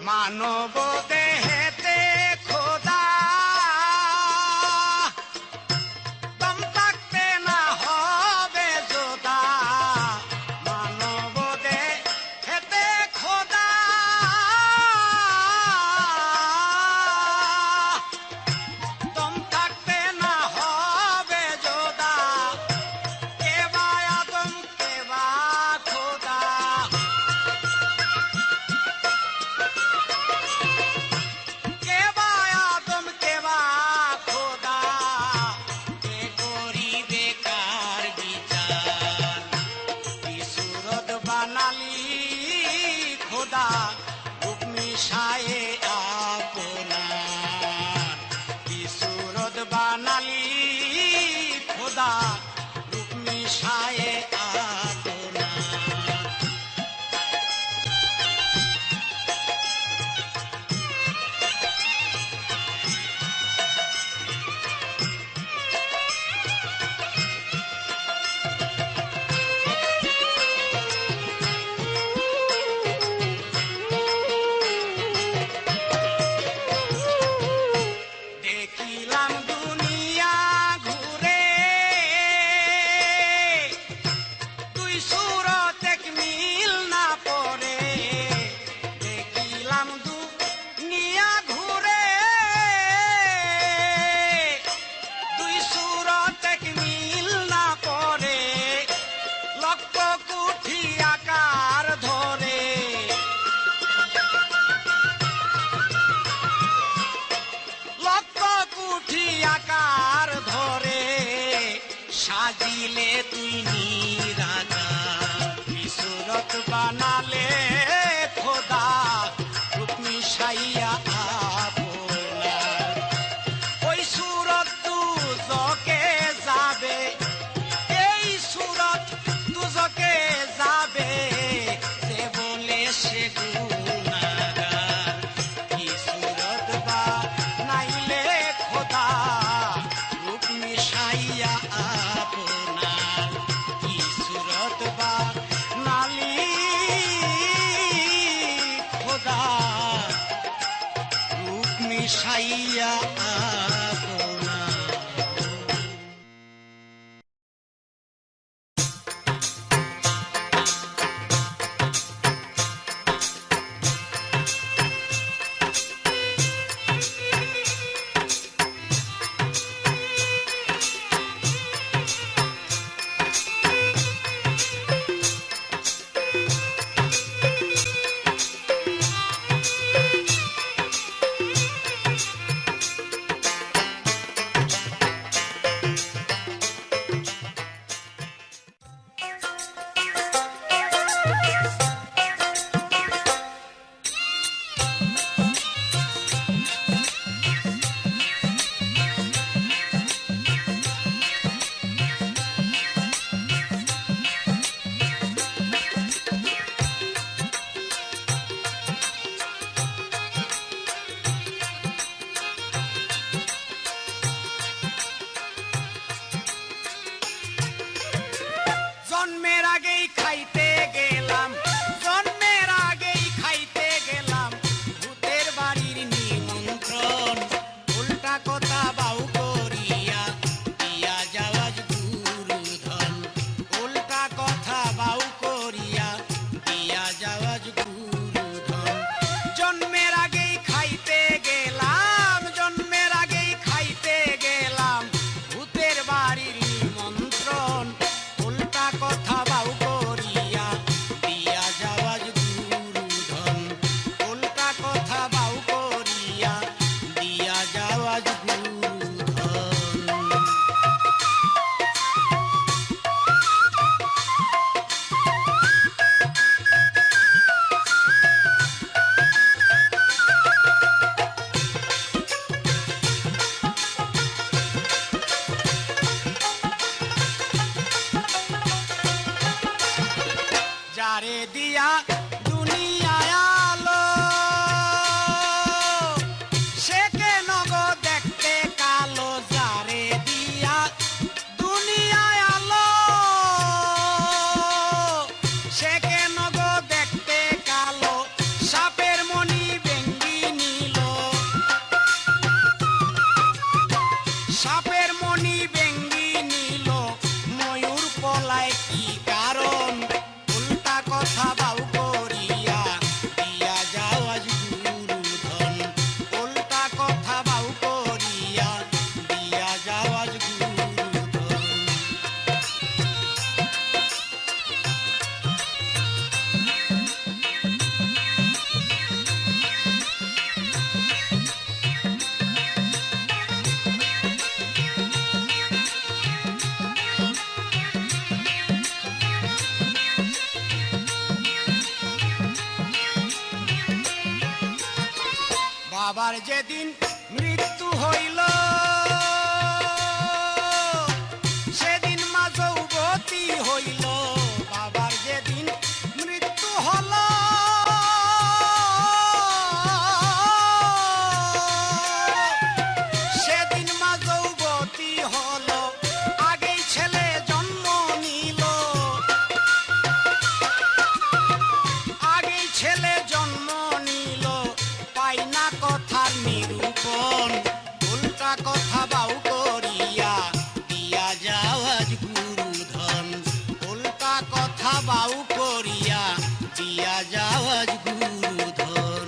মানব দেহেতে খোদা দম থাকতে না হবে যোদা, মানব দেহেতে খোদা দম থাকতে না হবে যোদা, কেবা আদম কেবা খোদা। কেবা আদম কেবা খোদা, কে করিবে কার বিচার, কি সুরত বানালি খোদা রূপ মিশায়ে আপনার, কি সুরত বানালি খোদা রূপ মিশায়ে আপনার। দেখিলাম দুনিয়া ঘুরে, দুই সুরত এক মিল না পড়ে, দেখিলাম দুনিয়া ঘুরে, দুই সুরত এক মিল না পড়ে, লক্ষ কোটি আকার ধরে, লক্ষ কোটি আকার ধরে, সাজিলে তুই নিরাকার, কি সুরত বানালে খোদা রূপ মিশাইয়া আপনার, ওই সুরত দুজকে যাবে, এই সুরত দুজকে যাবে, সে বলে সে গুনাহগার, কি সুরত বানাইলে খোদা রূপ মিশাইয়া আপনার, কি সুরত বানালি খোদা রূপ মিশাইয়া আপনার। বাবার যেদিন মৃত্যু হইল সেদিন মা যৌবতী হইল। বাবার যেদিন মৃত্যু হল সেদিন মা যৌবতী হল। আগেই ছেলে জন্ম নিল, আগেই ছেলে জন্ম নিল। পাই না কথার নিরূপণ, উল্টা কথা বাউ করিয়া দিয়া যাও আজ গুরুধন। উল্টা কথা বাউ করিয়া দিয়া যাও আজ গুরুধন।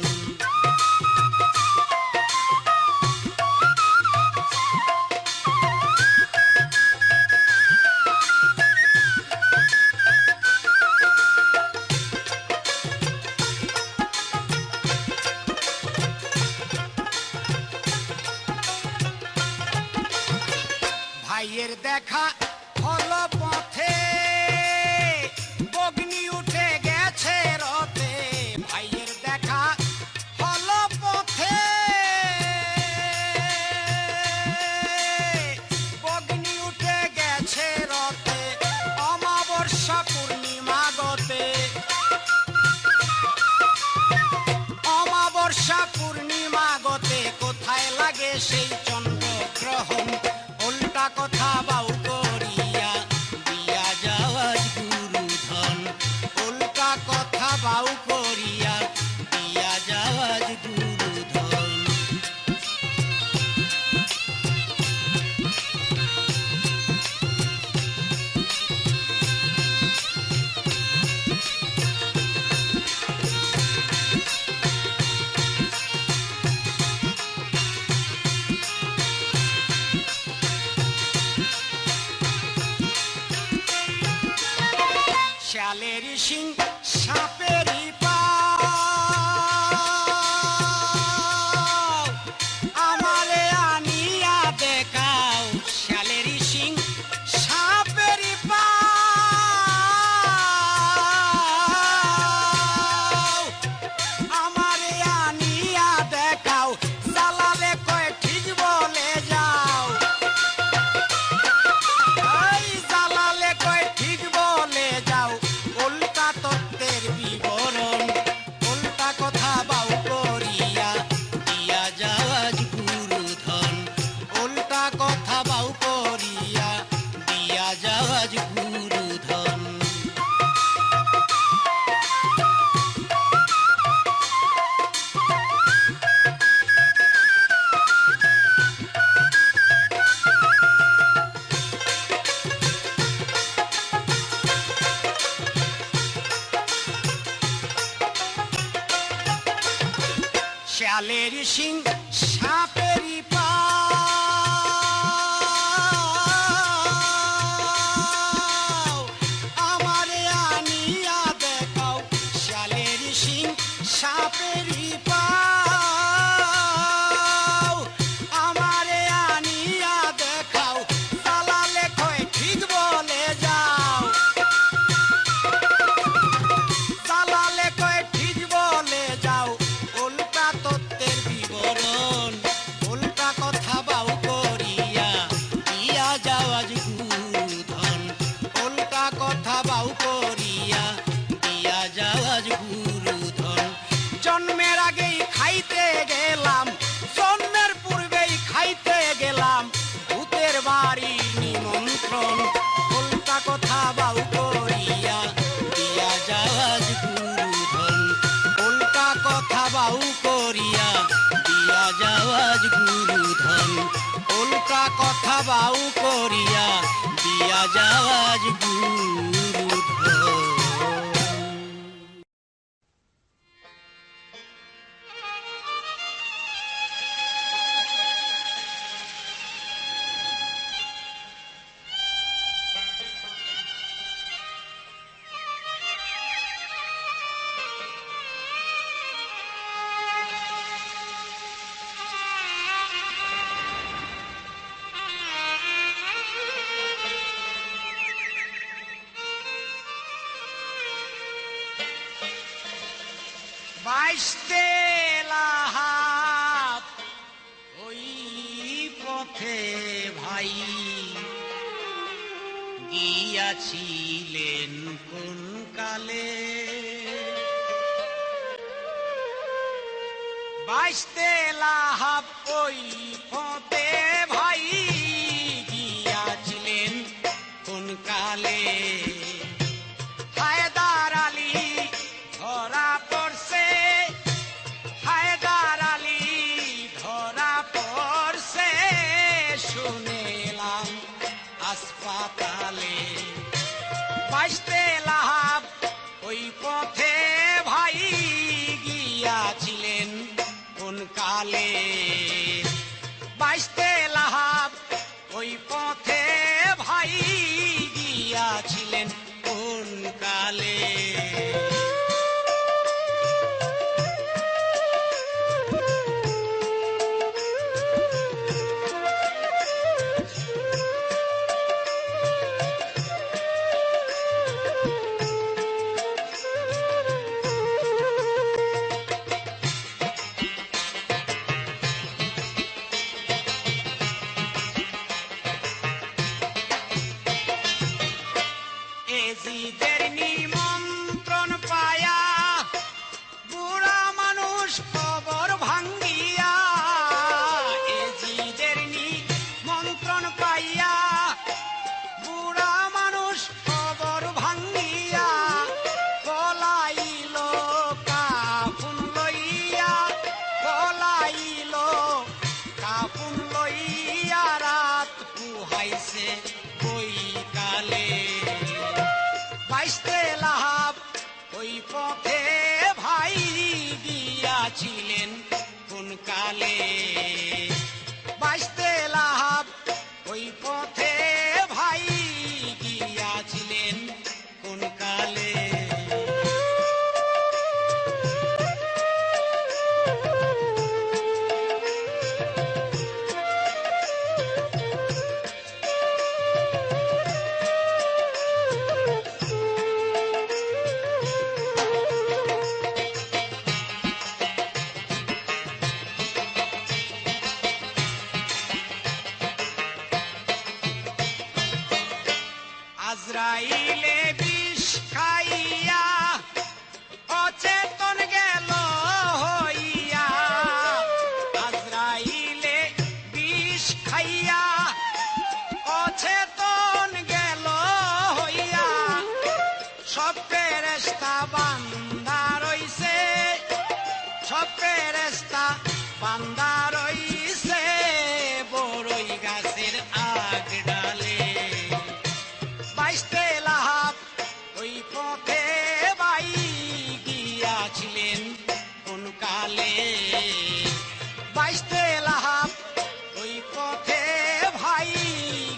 ভাইয়ের দেখা হলো পথে, বগ্নি উঠে গেছে রথে। ভাইয়ের দেখা হলো পথে, বগ্নি উঠে গেছে রথে। অমাবস্যা পূর্ণিমা গতে, অমাবস্যা পূর্ণিমা গতে। কোথায় লাগে সেই চন্দ্রগ্রহণ, উল্টা কথা বাউ করিয়া দিয়া যাও আজ গুরুধন। উল্টা কথা বাউ করিয়া দিয়া যাও আজ গুরুধন। শিয়ালেরই শিং সাপেরই পাও, আমারে আনিয়া দেখাও। শিয়ালেরই শিং সাপেরই পাও, আমারে আনিয়া দেখাও। জ্বালালে কয় ঠিক বলে যাও, এই জ্বালালে কয় ঠিক বলে যাও। উল্টা তত্ত্বের বিবরণ, উল্টা কথা বাউ করিয়া দিয়া যাও আজ গুরুধন। উল্টা কথা বাউ করিয়া দিয়া যাও আজ গুরুধন। শিয়ালেরই শিং সাপেরই পাও, আমারে আনিয়া দেখাও। শিয়ালেরই শিং সাপেরই পাও, আমারে আনিয়া দেখাও। জ্বালালে কয় ঠিক বলে যাও, জ্বালালে কয় ঠিক বলে যাও। উল্টা তত্ত্বের বিবরণ, উল্টা কথা বাউ করিয়া দিয়া যাও আজ গুরুধন। উল্টা কথা বাউ করিয়া দিয়া যাও আজ গুরুধন। জন্মের আগেই খাইতে গেলাম, জন্মের পূর্বেই খাইতে গেলাম ভূতের বাড়ির নিমন্ত্রণ। উল্টা কথা বাউ করিয়া দিয়া যাও আজ গুরুধন। উল্টা কথা বাউ করিয়া দিয়া যাও আজ গুরুধন। উল্টা কথা বাউ করিয়া দিয়া যাও আজ গুরুধন। বাইশ তেলা গিয়াছিলেন কোন কালে। বাইশতে লাহাব ওই পথে ভাই গিয়াছিলেন কোন কালে। হায়দার আলী ধরা পড়ছে, হায়দার আলী ধরা পড়ছে, শুনেলাম হাসপাতালে। বাইশতে লাহাব ওই পথে ভাই গিয়াছিলেন কোন কালে। বাইশতে লাহাব ওই পথে ভাই গিয়াছিলেন কোন কালে। এজিদের নিমন্ত্রণ পায়া বুড়া মানুষ খবর ভাঙ্গিয়া, এজিদের নিমন্ত্রণ পাইয়া বুড়া মানুষ খবর ভাঙ্গিয়া, পলাইল কাফুন লইয়া, পলাইল কাফুন লইয়া, রাত পুহাইছে বৈকালে। বাইশতে লাহাব ওই পথে ভাই গিয়াছিলেন কোন কালে। বাইশতে লাহাব ওই পথে ভাই গিয়াছিলেন কোন কালে। আজরাইলে বিষ খাইয়া অচেতন গেল হইয়া, আজরাইলে বিষ খাইয়া অচেতন গেল হইয়া, সব ফেরেশতা বান্দা রইছে, সব ফেরেশতা বান্দা রইছে বড়ই গাছের আগ ডালে। বাইশতে লাহাব ওই পথে ভাই গিয়াছিলেন কোন কালে। বাইশতে লাহাব ওই পথে ভাই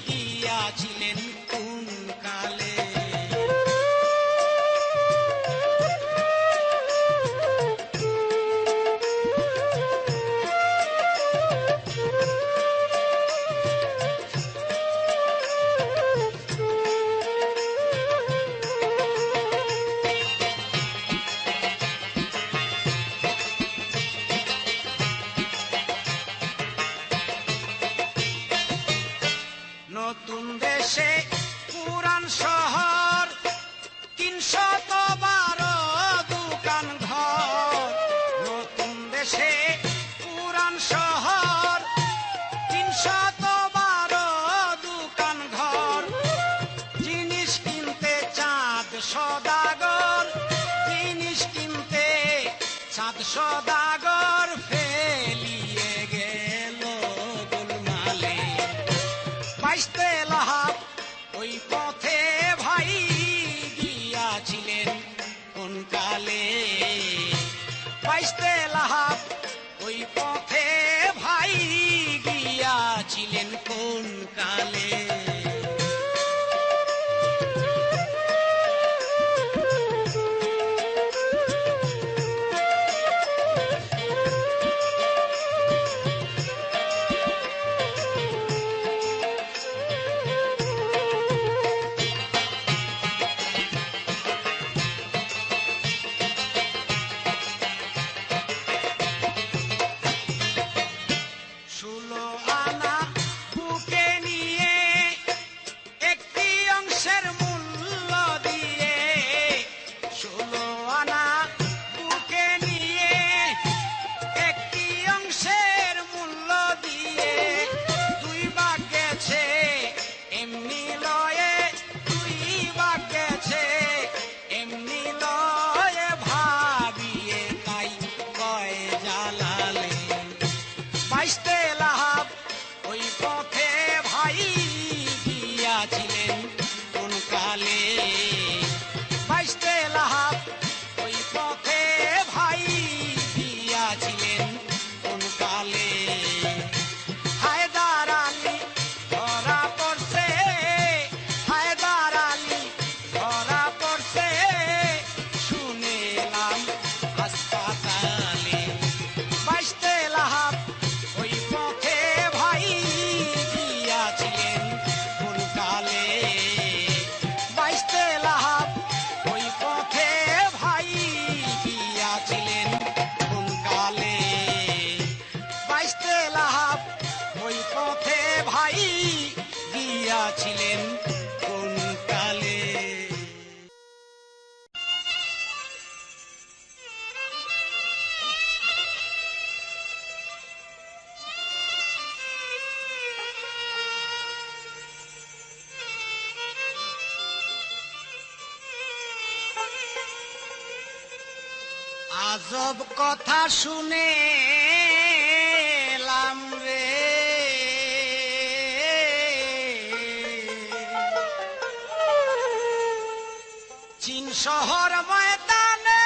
গিয়াছিলেন কোন কালে। নতুন দেশে পুরান শহর 312 দোকান ঘর। নতুন দেশে পুরান শহর 312 দোকান ঘর। জিনিস কিনতে চাঁদ সদাগর, জিনিস কিনতে চাঁদ সদাগর, ফেলিয়ে গেল গোলমালে। বাইশতে লাহাব ওই পথে ভাই গিয়াছিলেন কোন কালে। বাইশতে লাহাব ওই পথে বাইশতে লাহাব ওই পথে ভাই গিয়াছিলেন কোন কালে। বাইশতে লাহাব ওই পথে ভাই গিয়াছিলেন কোন কালে। হায়দার আলী ধরা পড়ছে, হায়দার আলী ধরা পড়ছে, শুনেলাম হাসপাতালে। বাইশতে লাহাব ওই পথে ভাই গিয়াছিলেন কোন কালে। বাইশতে লাহাব ওই পথে ভাই গিয়াছিলেন কোন কালে। বাইশতে লাহাব ওই পথে ভাই গিয়াছিলেন কোন কালে। আজব কথা শুনেলাম রে, চীন শহর ময়দানে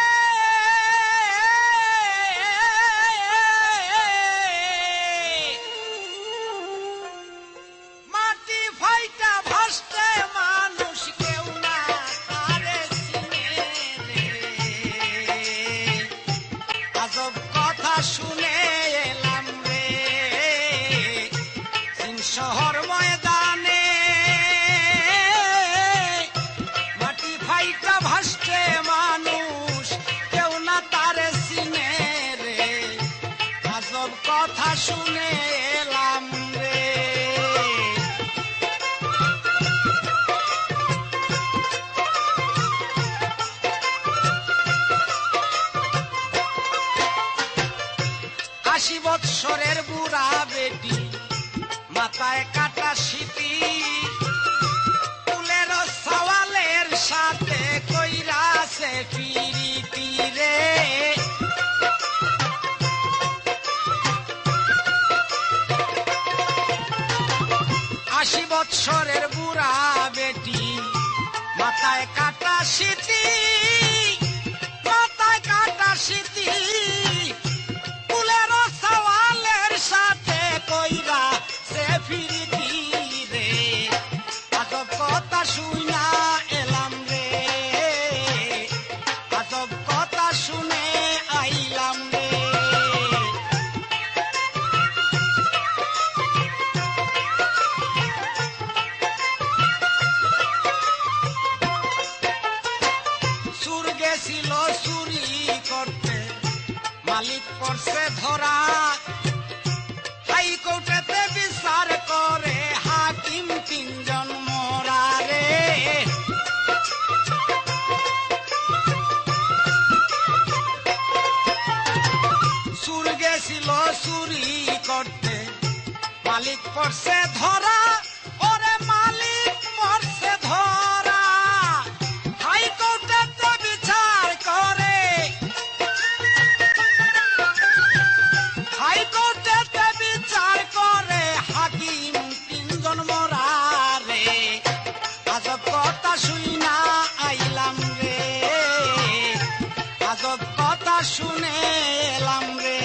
মাটি ফাইটা ভাসতে মানুষ কেউ না তারে চিনে রে। আজব কথা শুনে এলাম রে, চীন শহর ময়দানে মাটি ফাইটা ভাসতে মানুষ কেউ না তারে চিনে রে। আজব কথা শুনে এলাম রে। আশি বৎসরের বুড়া বেটি, মাথায় কাটা সিটি, ফুলের সওয়ালের সাথে কইরাছে ফিরিতি রে। আশি বৎসরের বুড়া বেটি, মাথায় কাটা সিটি, মাথায় কাটা সিটি, ফুলের সওয়ালের সাথে কইরা সে ফিরিতি রে। আজব কথা শুনা এলাম রে, আজব কথা শুনে আইলাম রে। সুর গেছিল চুরি করতে, মালিক পড়ছে ধরা, হাইকোর্টেতে বিচার করে হাকিম তিনজন মরা রে। সুর গেছিল চুরি করতে, মালিক পড়ছে ধরা, ওরে মালিক পড়ছে ধরা, হাইকোর্টেতে বিচার করে, হাইকোর্টেতে বিচার করে হাকিম তিনজন মরা রে। আজব কথা শুনা আইলাম রে, আজব কথা শুনে এলাম রে।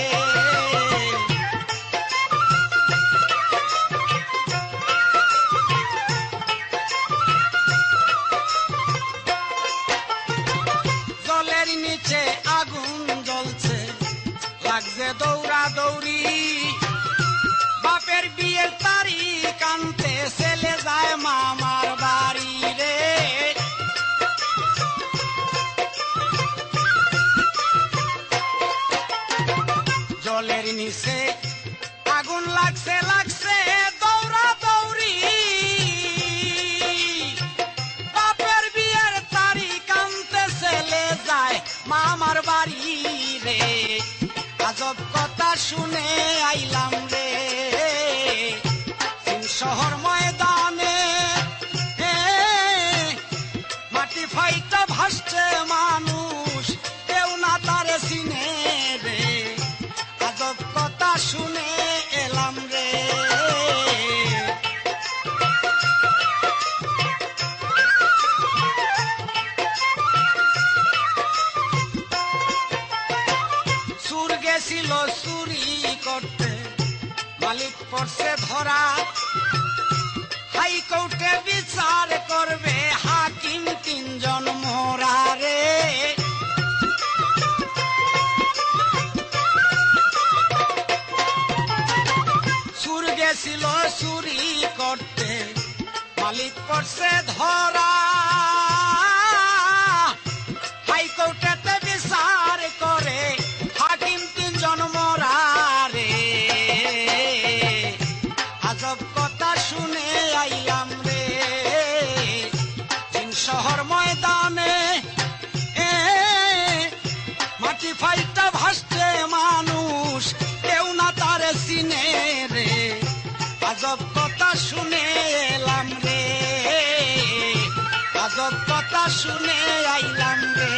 জলের নিচে আগুন জ্বলছে, লাগছে দৌড়া দৌড়ি, বাপের বিয়ের তারিখ আনতে ছেলে যায় মামার বাড়ি রে। জলের নিচে আগুন লাগছে, লাগছে দৌড়া দৌড়ি, বাপের বিয়ের তারিখ আনতে ছেলে যায় মামার বাড়ি রে। আজব কথা শুনে আইলাম রে, চীন শহর ময়দানে মাটি ফাইটা ভাসছে মানুষ কেউ না তারে চিনে রে। আজব কথা শুনে এলাম। মালিক পড়ছে ধরা, হাইকোর্টে বিচার করবে হাকিম তিনজন মোরা রে। সুর গেছিল চুরি করতে, মালিক পড়ছে ধরা, হাইকোর্টেতে বিচার করে হাকিম তিনজন মোরা রে। আজব কথা শুনে আইলাম রে চীন শহর ময়দানে, মাটি ফাইটা ভাসছে মানুষ, কেউ না তারে চিনে রে। আজব কথা শুনে এলাম রে, আজব কথা শুনে আইলাম রে,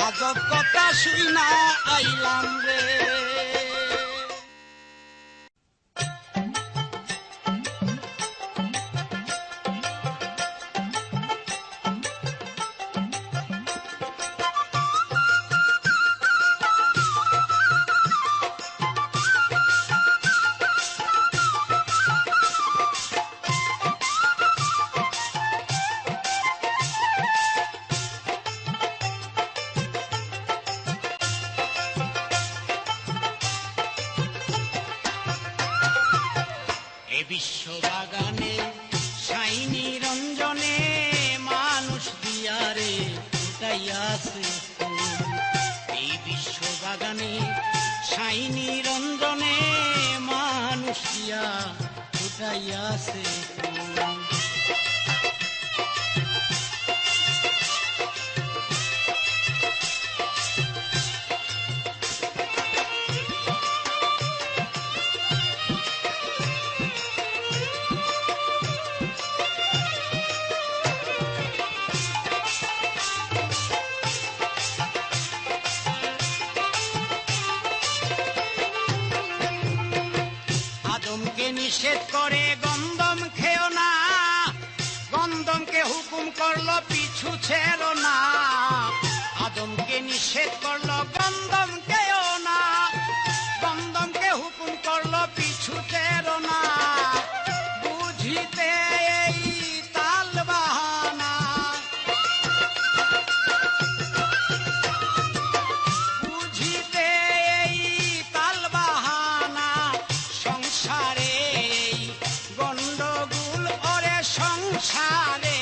আজব কথা শুনা আইলাম রে। বিশ্ববাগানে সাইনি রঞ্জনে মানুষ দিয়ারে ফুটাইয়াছে ফুল। এই বিশ্ববাগানে সাইনি রঞ্জনে মানুষ দিয়া ফুটাইয়াছে ফুল। নিষেধ করে গন্ধম খেও না, গন্ধমকে হুকুম করলো পিছু ছেড়ো না। আদমকে নিষেধ করলো গন্ধম খেও না, গন্ধমকে হুকুম করলো পিছু ছেড়ো না। বুঝিতে এই তাল বাহানা, বুঝিতে এই তাল বাহানা, সংসারে গন্ডগোল ওরে সংসারে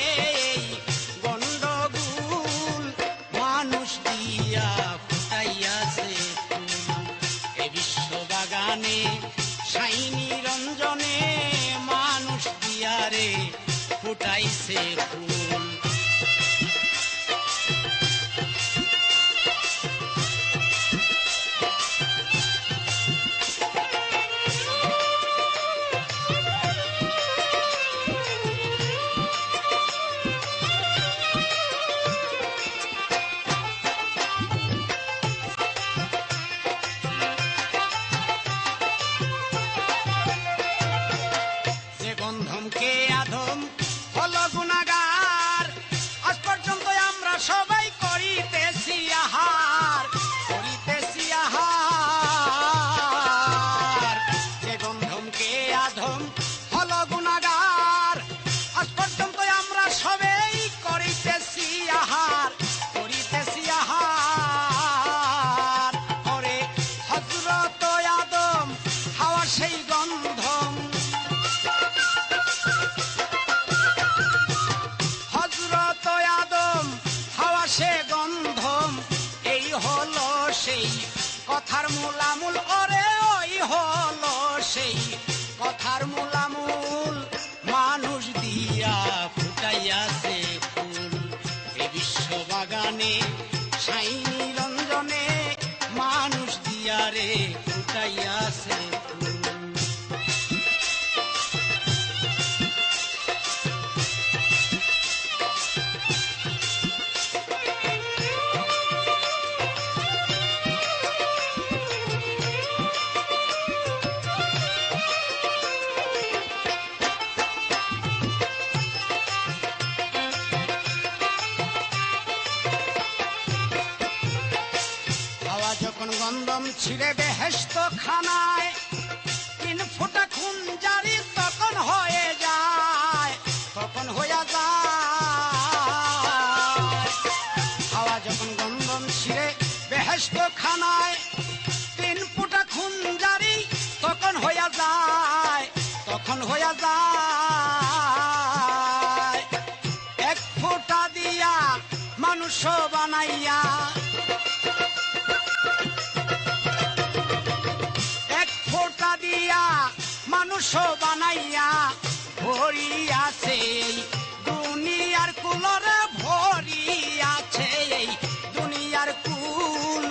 গন্ডগোল মানুষ দিয়া ফুটাইয়াছে ফুল। এ বিশ্ববাগানে সাইনি রঞ্জনে মানুষ দিয়ারে ফুটাইছে ফুল। গন্ধমকে আধম হলো গুনাহগার, আজ পর্যন্ত আমরা সবাই করিতেছি আহার, করিতেছি আহার। যে গন্ধমকে আধম হলো গুনাহগার, আজ পর্যন্ত আমরা সবাই করিতেছি আহার, করিতেছি আহার। ওরে হযরত আদম হাওয়া সেই গন্ধম, হযরত আদম হাওয়া সে গন্ধম। এই হলো সেই কথার মূলামূল, ওরে ওই হলো সেই কথার মূলামূল, মানুষ দিয়া ফুটাইয়াছে ফুল। এ বিশ্ববাগানে সাইনি রঞ্জনে মানুষ দিয়ারে ফুটাইয়াছে ফুল। গন্ধম ছিঁড়ে বেহেশত খানায়, যায়, এক ফোঁটা দিয়া মানুষ বানাইয়া, এক ফোঁটা দিয়া মানুষ বানাইয়া ভরি আছে এই দুনিয়ার কুলরে, ভরি আছে এই দুনিয়ার কুল,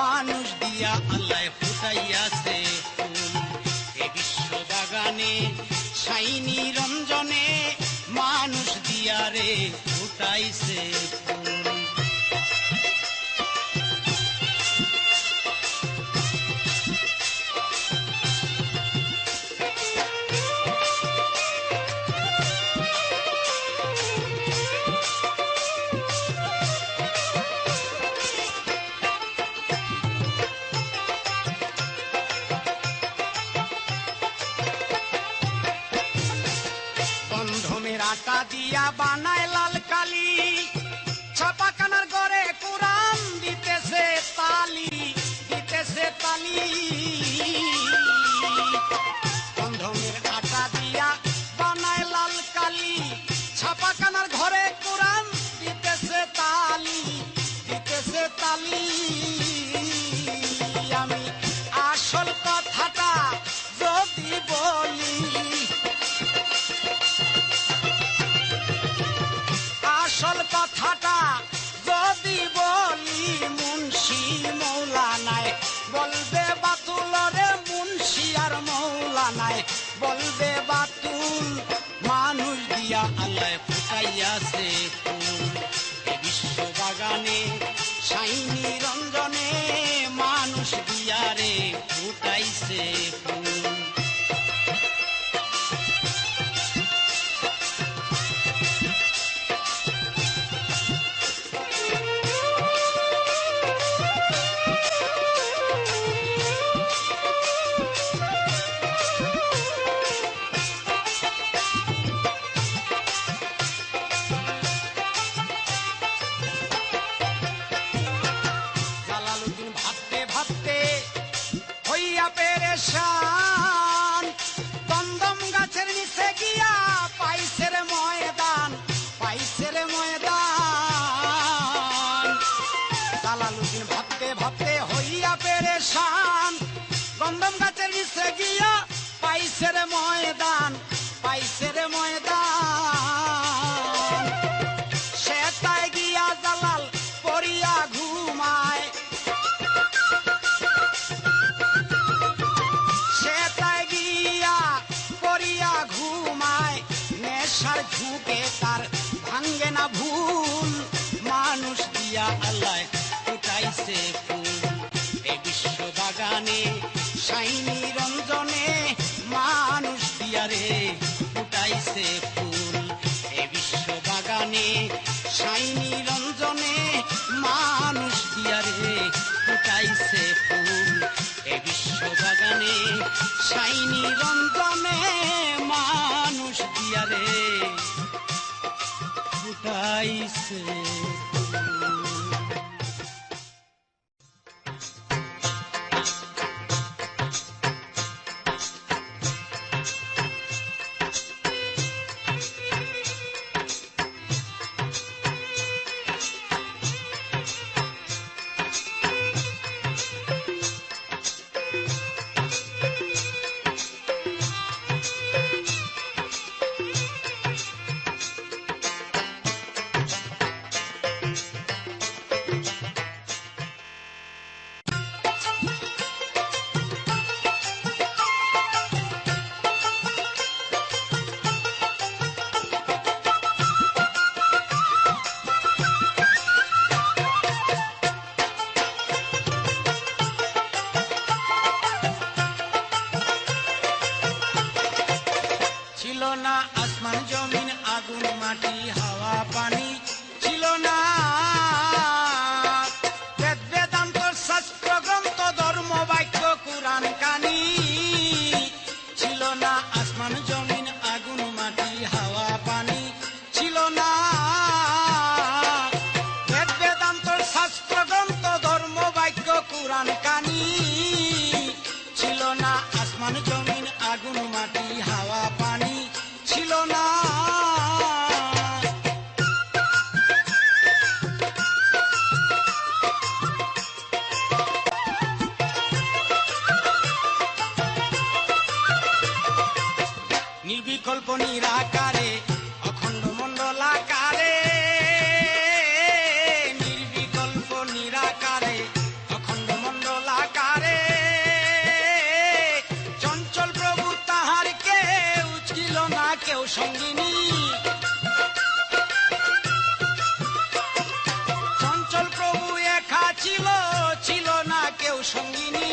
মানুষ দিয়া আল্লাহ ফুটাইয়াছে ফুল। এ বিশ্ব বাগানে শাইনি রঞ্জনে মানুষ দিয়া রে ফুটাইছে ফুল। আটা দিয়া বানায় লাল কালি, ছাপাখানার ঘরে কোরআন দিতেছে তালি, দিতেছে তালি। গন্ধমের আটা দিয়া বানায় লাল কালি, ছাপাখানার ঘরে কোরআন দিতেছে তালি, দিতেছে তালি। আমি আসল কথাটা যদি বলি, আসল কথাটা যদি বলি, মুন্সি মৌলানায় বলবে বাতুল রে, মুন্সি আর মৌলানায় বলবে বাতুল, মানুষ দিয়া আল্লাহ ফুটাইয়াছে ফুল। এ বিশ্ব বাগানে শাইনি রঞ্জনে মানুষ দিয়া রে ফুটাইছে ফুল। দমদম গাছের নিচে গিয়া পাইছে রে ময়দান, পাইছে রে ময়দান। জালালুদ্দিন ভাবতে ভাবতে হইয়া পেরেশান, দমদম গাছের নিচে গিয়া পাইছে রে ময়দান, পাইছে রে ময়দান। সেটাই গিয়া জালাল পড়িয়া ঘুমায়, ঘুমায় নেশার ঝুঁকে তার ভাঙ্গে না ভুল, মানুষ দিয়া আল্লাহ ফুটাইছে ফুল। এ বিশ্ব বাগানে শাইনি রঞ্জনে মানুষ দিয়া রে ফুটাইছে ফুল। এ বিশ্ব বাগানে শাইনি রঞ্জনে মানুষ দিয়া রে ফুটাইছে ফুল। এ বিশ্ব বাগানে শাইনি রঞ্জনে মানুষ দিয়া রে ফুটাইছে। ছিল না আসমান জমিন আগুন মাটি হাওয়া পানি। নির্বিকল্প নিরাকারে অখণ্ড মণ্ডলাকারে, নির্বিকল্প নিরাকারে অখণ্ড মণ্ডলাকারে, চঞ্চল প্রভু তাহার কেউ ছিল না কেউ সঙ্গিনী, চঞ্চল প্রভু একা ছিল, ছিল না কেউ সঙ্গিনী,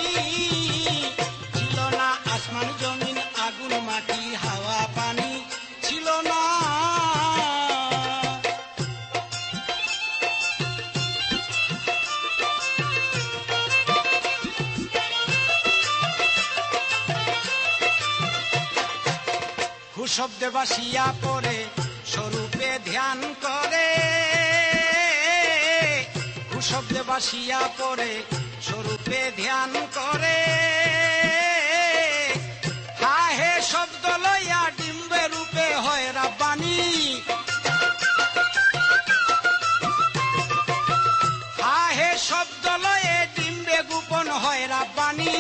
ছিল না আসমান জমিন আগুন মাটি হাওয়া পানি, ছিল না। শব্দে বাসিয়া পড়ে স্বরূপে ধ্যান করে, শব্দে বাসিয়া পড়ে স্বরূপে ধ্যান করে, হা হে শব্দ লইয়া ডিম্বে রূপে হয় রাব্বানী, হা হে শব্দ লয়ে ডিম্বে গোপন হয় রাব্বানী,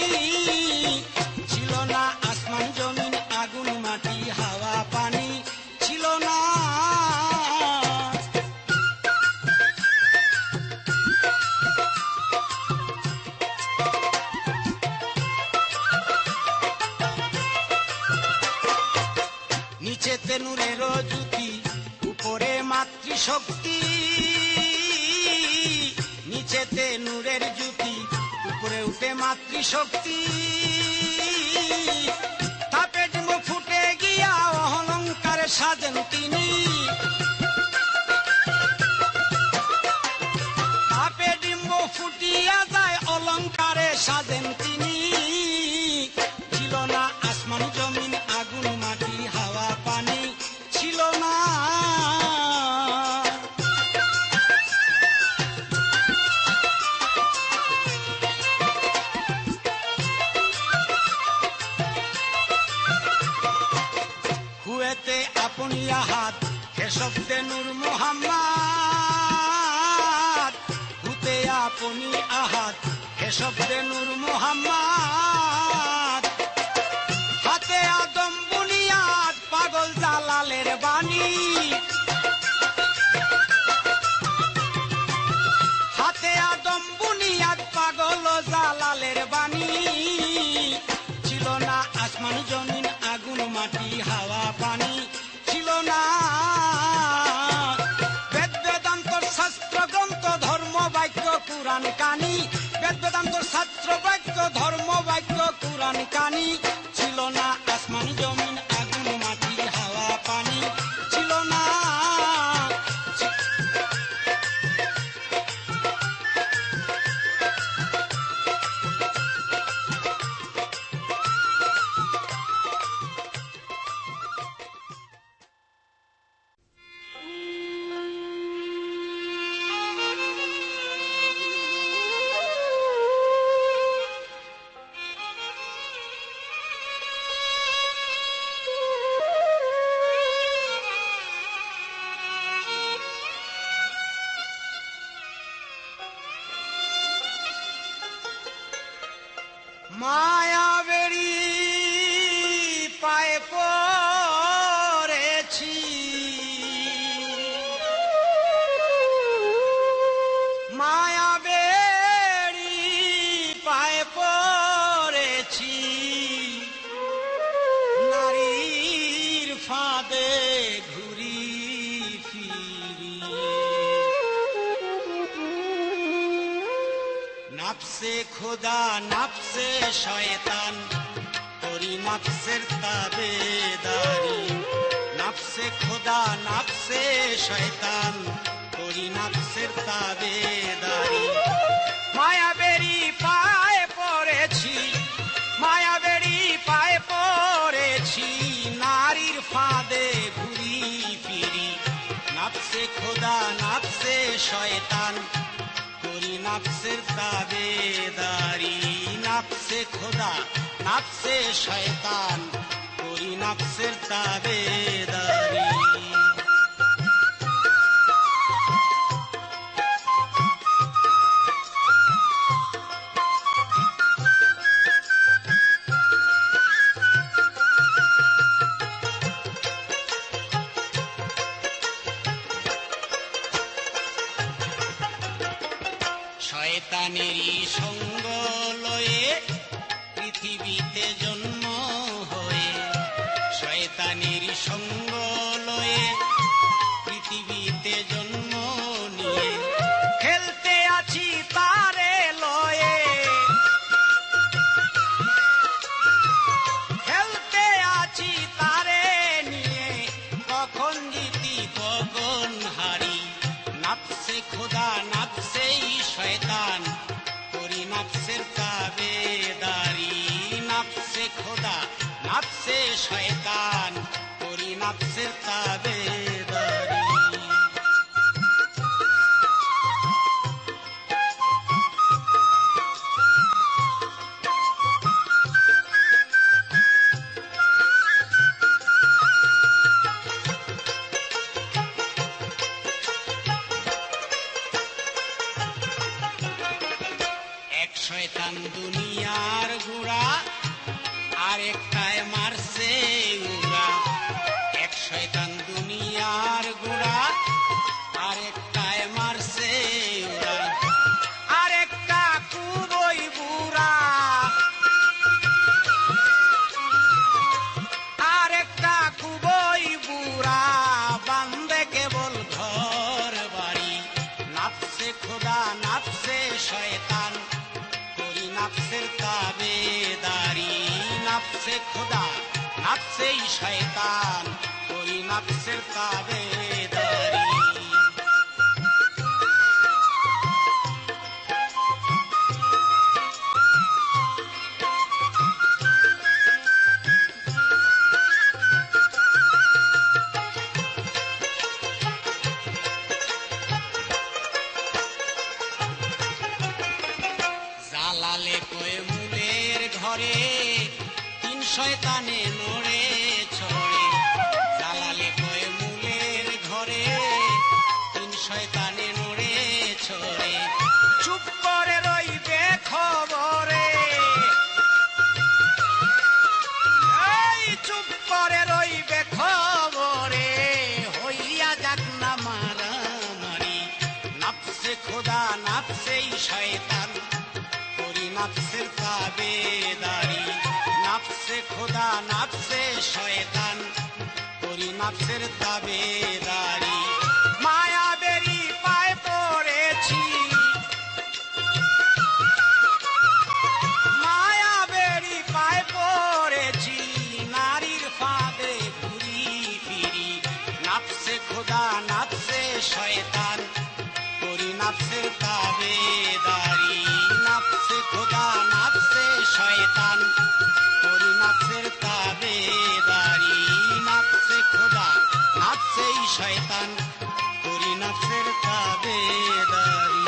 ছিল না আসমান জমিন আগুন মাটি হাওয়া পানি, ছিল না। নিচেতে নূরের জ্যোতি উপরে মাতৃশক্তি, নিচেতে নূরের জ্যোতি উপরে উঠে মাতৃশক্তি, তাপে ডিম ফুটে গিয়া অলঙ্কারে সাজেন তিনি, তাপে ডিম্ব ফুটিয়া যায় অলঙ্কারে সাজেন তিনি, ছিল না আসমান জমিন আগুন মাটি হাওয়া পানি, ছিল না। হুয়েতে আপনি আহাত হে শব্দে নূর মুহাম্মদ, হুতে আপনি আহাত হে শব্দে নূর মুহাম্মদ, হাতে আদম বুনিয়াদ পাগল জালালের বাণী, হাতে আদম বুনিয়াদ পাগল জালালের বাণী, ছিল না আসমান জমিন আগুন মাটি হাওয়া পানি, ছিল না। বেদ বেদান্তর শাস্ত্র গ্রন্থ ধর্ম বাক্য কুরআন কানি, বেদ বেদান্তর শাস্ত্র বাক্য ধর্ম বাক্য কুরআন কানি, ছিল না আসমান জমিন আগুন মাটি হাওয়া পানি, ছিল না। মায়াবেরি পায়ে পড়েছি, মায়াবেরি পায়ে পড়েছি, নারীর ফাঁদে ঘুরি ফিরি, নাফসে খোদা নাফসে শয়তান করি নাফসের তাবেদারি, নাফসে খোদা নাফসে শয়তান করি নাফসের তাবেদারি, মায়াবেরি পায়ে পড়েছি, মায়াবেরি পায়ে পড়েছি, নারীর ফাঁদে ঘুরি ফিরি, নাফসে খোদা নাফসে শয়তান করি নাফসের তাবেদারি, নাফসে খোদা নাফসে শয়তান করি নাফসের তাবেদারি। পৃথিবীতে জন্ম হয়ে শয়তানের সঙ্গ লয়ে পৃথিবীতে জন্ম নিয়ে খেলতে আছি তারে লয়ে খেলতে আছি তারে নিয়ে কখন জিতি কখন হারি নাফসে খোদা নাফসেই শয়তান করি নাফসের তাবেদারি নাফসে খোদা নাফসে শয়তান করি নাফসের তাবেদারি শয়তান দুনিয়ার গুড়া আরেকটায় মারছে উড়া এক শয়তান দুনিয়ার গুড়া আরেকটায় মারছে উড়া আরেকটা কুবই বুড়া আরেকটা কুবই বুড়া বান্দে কেবল ঘর বাড়ি নাফসে খোদা নাফসে শয়তান নাফসের তাবেদারি নাফসে খোদা নাফসেই শয়তান করি নাফসের তাবেদারি জালালে কয়ে মুলের ঘরে তিন শয়তানে নড়ে ছড়ে জালালে কয়ে মুলের ঘরে তিন শয়তানে নড়ে ছড়ে চুপ করে রইবে খবরে এই চুপ করে রইবে খবরে হইয়া যাক না মারামারি নাফসে খোদা নাফসেই শয়তান নাফসের তাবেদারি নাফসে খোদা নাফসে শয়তান করি নাফসের তাবেদারি মায়াবেরি পায় পড়েছি মায়াবেরি পায় পড়েছি নারীর ফাঁদে ঘুরি ফিরি নাফসে খোদা নাফসে শয়তান করি নাফসের তাবেদারি নাফসে খোদা নাফসে শয়তান করি নাফসের তাবেদারি নাফসে খোদা নাফসেই শয়তান করি নাফসের তাবেদারি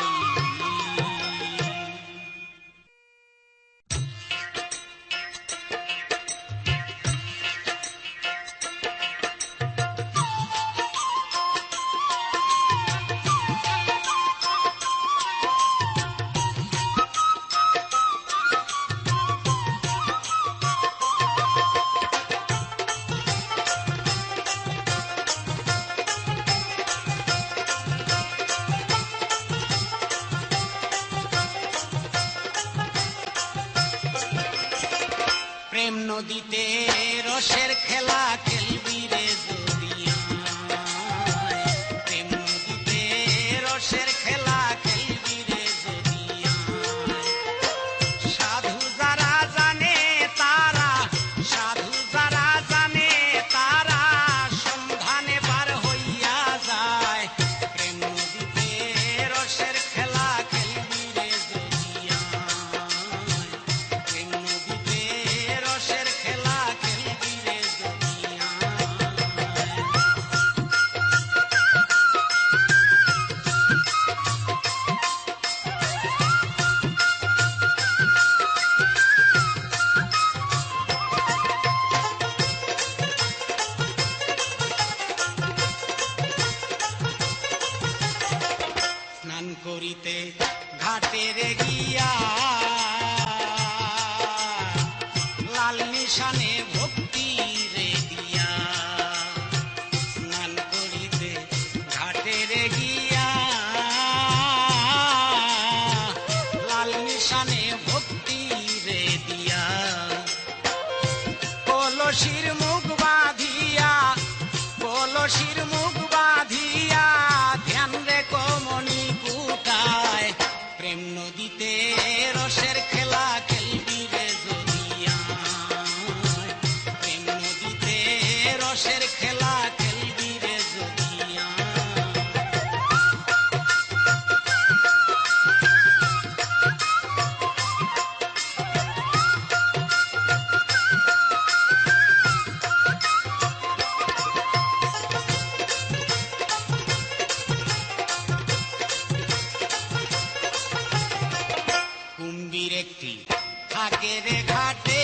প্রেম নদীতে রসের খেলা খেলবি রে জদিয়ায় প্রেম নদীতে রসের খেলা খেলবি রে জদিয়ায় সাধু যারা জানে তারা সাধু যারা জানে তারা সন্ধানে পার হইয়া যায় প্রেম নদীতে রসের খেলা খেলবি রে জদিয়ায় প্রেম নদীতে রসের খেলা খেলবি রে স্নান করিতে ঘাটের গিয়া লাল নিশানে ভক্তি রে দিয়া স্নান করিতে ঘাটের গিয়া লাল নিশানে ভক্তি রে দিয়া কলসির মুখ বাঁধিয়া, কলসির মুখ বাঁধিয়া ধ্যান রেখো মনি কুটায়, প্রেম নদীতে রসের খেলা খেলবি রে যদিয়া, প্রেম নদীতে রসের খেলা খেলবি রে যদিয়া। কুম্ভীর একটি থাকে রে ঘাটে,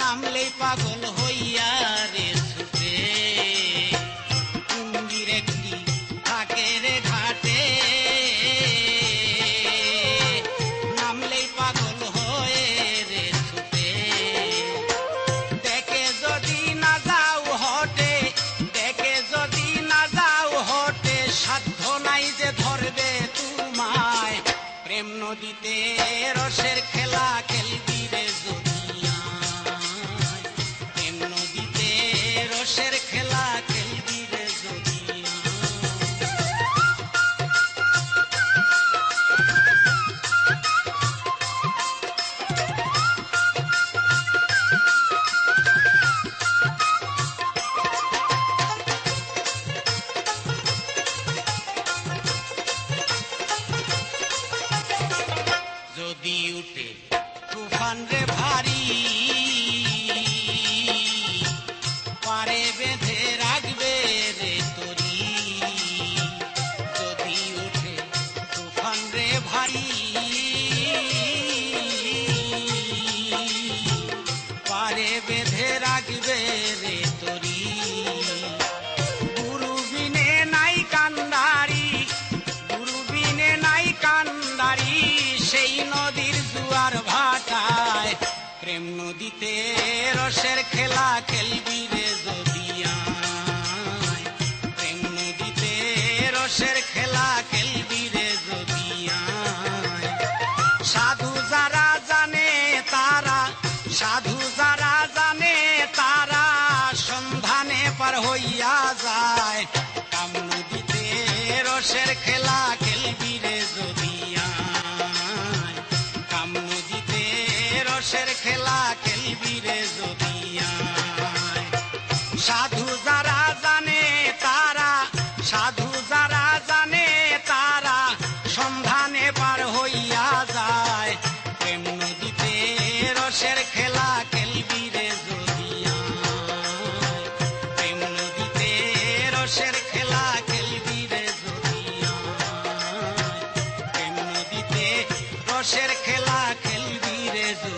নামলেই পাগল হইয়া রে ছুটে, কুম্ভীর একটি থাকে রে ঘাটে, নামলেই পাগল হয়ে রে ছুটে, দেখে যদি না যাও হটে, দেখে যদি না যাও হটে, সাধ্য নাই যে ধরবে তোমায়, প্রেম নদীতে রসের খেলা খেলবি রে যদিয়া, প্রেম নদীতে রসের খেলা খেলবি রে যদিয়া। যদি উঠে তুফান রে ভারী, পারে বেঁধে রাখবে রে তরি, যদি উঠে তুফান রে ভারী, পারে বেঁধে রাখবে রে তরি, গুরু বিনে নাই কান্ডারি, গুরু বিনে নাই কান্ডারি, সেই নদীর জুয়ার ভাটায়, প্রেম নদীতে রসের খেলা খেলবি রে যদিয়া, প্রেম নদীতে রসের খেলা খেলবি রে যদিয়া। সাধু যারা জানে তারা, সাধু যারা জানে তারা সন্ধানে পার হইয়া যায়, কাম নদীতে রসের খেলা খেলবি রে যদিয়া, কাম নদীতে রসের খেলা খেলবি রে যদিয়া। সাধু যারা জানে তারা, সাধু যারা জানে তারা সন্ধানে পার হইয়া যায়, প্রেম নদীতে রসের খেলা খেলবি রে যদিয়া, প্রেম নদীতে রসের খেলা খেলবি রে যদিয়া, প্রেম নদীতে রসের খেলা খেলবি রে যদিয়া।